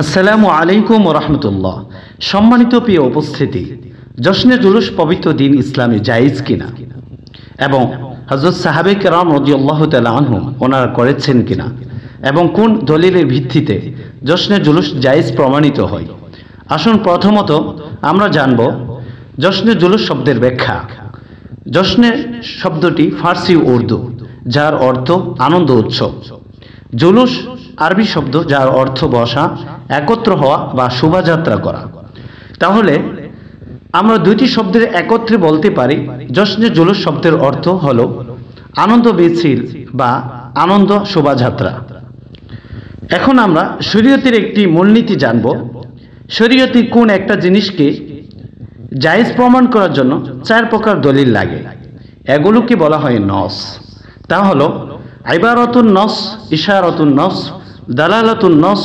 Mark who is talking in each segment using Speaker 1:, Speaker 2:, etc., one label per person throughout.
Speaker 1: আসসালামু আলাইকুম ওয়া রাহমাতুল্লাহ। সম্মানিত প্রিয় উপস্থিতি, জশ্নে জুলুস পবিত্র দিন ইসলামে জায়েজ কিনা এবং হযরত সাহাবে কেরাম রাদিয়াল্লাহু তাআলা আনহুম ওনারা করেছেন কিনা এবং কোন দলিলের ভিত্তিতে জশ্নে জুলুস জায়েজ প্রমাণিত হয়, আসুন প্রথমত আমরা জানব জশ্নে জুলুস শব্দের ব্যাখ্যা। জশ্নে শব্দটি ফার্সি উর্দু, যার অর্থ আনন্দ উৎসব। জুলুস আরবি শব্দ, যার অর্থ বসা, একত্র হওয়া বা শোভাযাত্রা করা। তাহলে আমরা দুইটি শব্দের একত্রে বলতে পারি জশ্নে জুলুস শব্দের অর্থ হলো আনন্দ মিছিল বা আনন্দ শোভাযাত্রা। এখন আমরা শরীয়তের একটি মূলনীতি জানব। শরীয়তে কোন একটা জিনিসকে জায়েজ প্রমাণ করার জন্য চার প্রকার দলিল লাগে, এগুলোকে বলা হয় নস। তা হলো ইবারাতুন নস, ইশারাতুন নস, দালালাতুন নস,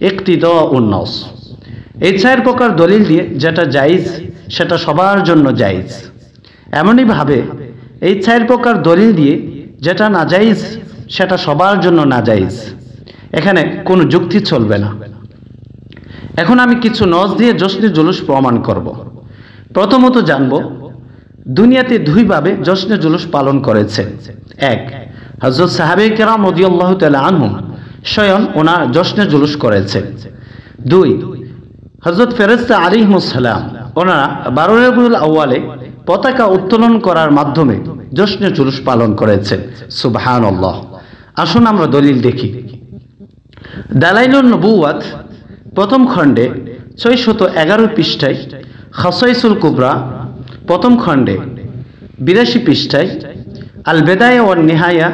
Speaker 1: ইকতিদাউন নস। এই চার প্রকার দলিল দিয়ে যেটা জায়েজ সেটা সবার জন্য জায়েজ। এমনইভাবে এই চার প্রকার দলিল দিয়ে যেটা নাজায়েজ সেটা সবার জন্য নাজায়েজ। এখানে কোনো যুক্তি চলবে না। এখন আমি কিছু নস দিয়ে জশ্নে জুলুস প্রমাণ করব। প্রথমত জানব দুনিয়াতে দুইভাবে জশ্নে জুলুস পালন করেছে। এক, হযরত সাহাবে কেরাম রাদিয়াল্লাহু তাআলা আনহুম স্বয়ং ওনার জশ্নে জুলুস করেছে। দুই, হযরত ফেরেশতা আলাইহিমুস সালাম ওনারা 12 রবিউল আউয়ালে পতাকা উত্তোলন করার মাধ্যমে জশ্নে জুলুস পালন করেছেন। সুবহানাল্লাহ। আসুন আমরা দলিল দেখি। দালাইলুন নবুওয়াত প্রথম খণ্ডে 611 পৃষ্ঠায়, খাসাইসুল কুবরা প্রথম খণ্ডে 82 পৃষ্ঠায়, আল বেদায়া ওয়ান নিহায়া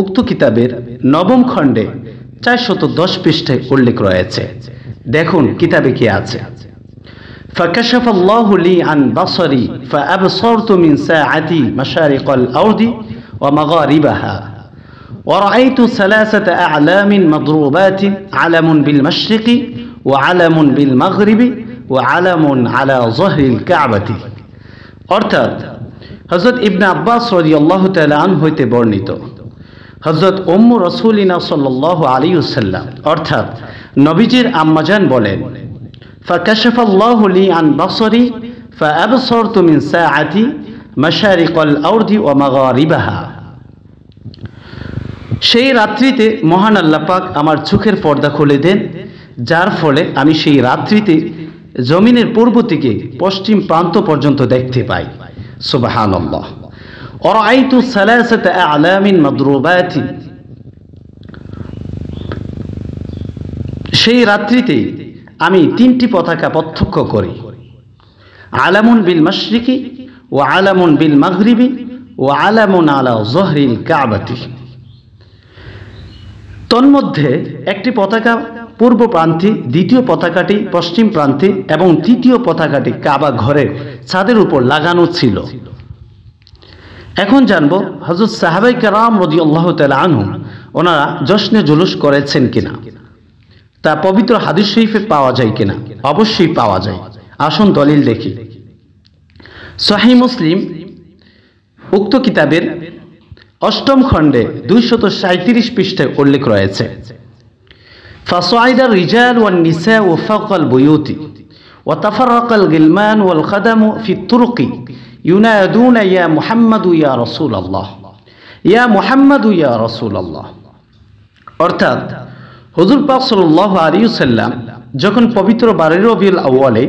Speaker 1: উক্ত কিতাবের নবম খণ্ডে 410 পৃষ্ঠায় উল্লেখ রয়েছে। দেখুন কিতাবে কি আছে। ফাকাশাফাল্লাহু লি আন বাসরি ফাআবসারতু মিন সাআতি মাশারিকাল আরদি ওয়া মাগারিবাহা ওয়া রাআইতু সালাসাতা আ'লামিন মাদরুবাতিন আলামুন বিল মাশরিকি ওয়া আলামুন বিল মাগরিবি ওয়া আলামুন আলা যাহরিল কাবাতি। অর্থাৎ হযরত ইবনে আব্বাস রাদিয়াল্লাহু তাআলা আনহু হইতে বর্ণিত, হযরত উম্মু রাসূলিনা সাল্লাল্লাহু আলাইহি ওয়াসাল্লাম অর্থাৎ নবীজির আম্মাজান বলেন, ফাকাশাফাল্লাহু লি আন বাসরি ফাআবসারতু মিন সাআতি মাশারিকাল আরদি ওয়া মাগারিবাহা। সেই রাত্রিতে মহান আল্লাহ পাক আমার চোখের পর্দা খুলে দেন, যার ফলে আমি সেই রাত্রিতে জমিনের পূর্ব থেকে পশ্চিম প্রান্ত পর্যন্ত দেখতে পাই। সুবহানাল্লাহ। ওয়ারাআইতু সালাসাতা আ'লামিন মাদরুবাতিন, সেই রাত্রিতে আমি তিনটি পতাকা প্রত্যক্ষ করি। আলামুন বিল মাশরিকি ওয়া আলামুন বিল মাগরিবি ওয়া আলামুন আলা যাহরিল কাবাতি। তন্মধ্যে একটি পতাকা পূর্ব প্রান্তে, দ্বিতীয় পতাকাটি পশ্চিম প্রান্তে এবং তৃতীয় পতাকাটি কাবা ঘরের ছাদের উপর লাগানো ছিল। এখন জানব হযরত সাহাবায়ে কেরাম রাদিয়াল্লাহু তাআলা আনহুম ওনারা জশ্নে জুলুস করেছেন কিনা, তা পবিত্র হাদিস শরীফে পাওয়া যায় কিনা। অবশ্যই পাওয়া যায়। আসুন দলিল দেখি। সহিহ মুসলিম উক্ত কিতাবের অষ্টম খণ্ডে 237 পৃষ্ঠায় উল্লেখ রয়েছে, ফাসাইদার রিজাল ওয়ান নিসা ওয়া ফাওকাল বুয়ুতি ওয়া তাফাররাকাল গিলমান ওয়াল খাদামু ফি তুরুকি ইউনাদুনা ইয়া মুহাম্মাদু ইয়া রাসূলুল্লাহ, ইয়া মুহাম্মাদু ইয়া রাসূলুল্লাহ। অর্থাৎ হুজুর পাক সাল্লাল্লাহু আলাইহি ওয়াসাল্লাম যখন পবিত্র 12 রবিউল আউয়ালে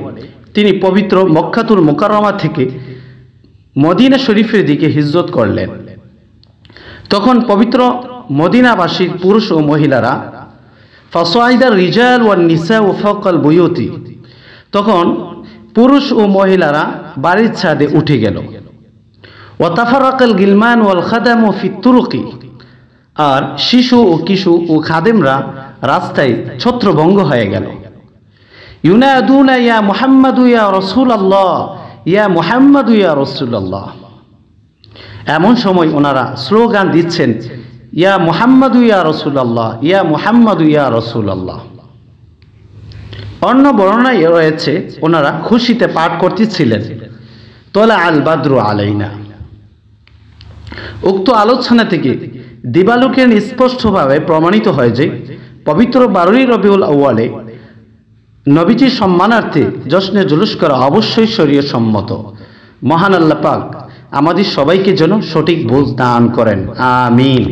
Speaker 1: তিনি পবিত্র মক্কাতুল মুকাররমা থেকে মদিনা শরীফের দিকে হিজরত করলেন, তখন পবিত্র মদিনাবাসীর পুরুষ ও মহিলারা ফাসাইদার রিজাল ওয়ান নিসা ওয়া ফাওকাল বুয়ুতি, তখন পুরুষ ও মহিলারা বাড়ির ছাদে উঠে গেল। ওয়া তাফাররাকাল গিলমান ওয়াল খাদামু ফি তুরুকি, আর শিশু ও কিশোর ও খাদেমরা রাস্তায় ছত্রভঙ্গ হয়ে গেল। ইউনাদুনা ইয়া মুহাম্মাদু ইয়া রাসূলুল্লাহ, ইয়া মুহাম্মাদু ইয়া রাসূলুল্লাহ। এমন সময় ওনারা স্লোগান দিচ্ছেন, ইয়া মুহাম্মাদু ইয়া রাসূলুল্লাহ, ইয়া মুহাম্মাদু ইয়া রাসূলুল্লাহ। অন্য বর্ণনায় রয়েছে ওনারা খুশিতে পাঠ করতেছিলেন, তোলা আল বাদরু আলাইনা। উক্ত আলোচনা থেকে দিবালোকের স্পষ্টভাবে প্রমাণিত হয় যে পবিত্র 12 রবিউল আউয়ালে নবীজির সম্মানার্থে জশ্নে জুলুস করা অবশ্যই শরীয়ত সম্মত। মহান আল্লাহ পাক আমাদের সবাইকে যেন সঠিক বুঝ দান করেন, আমিন।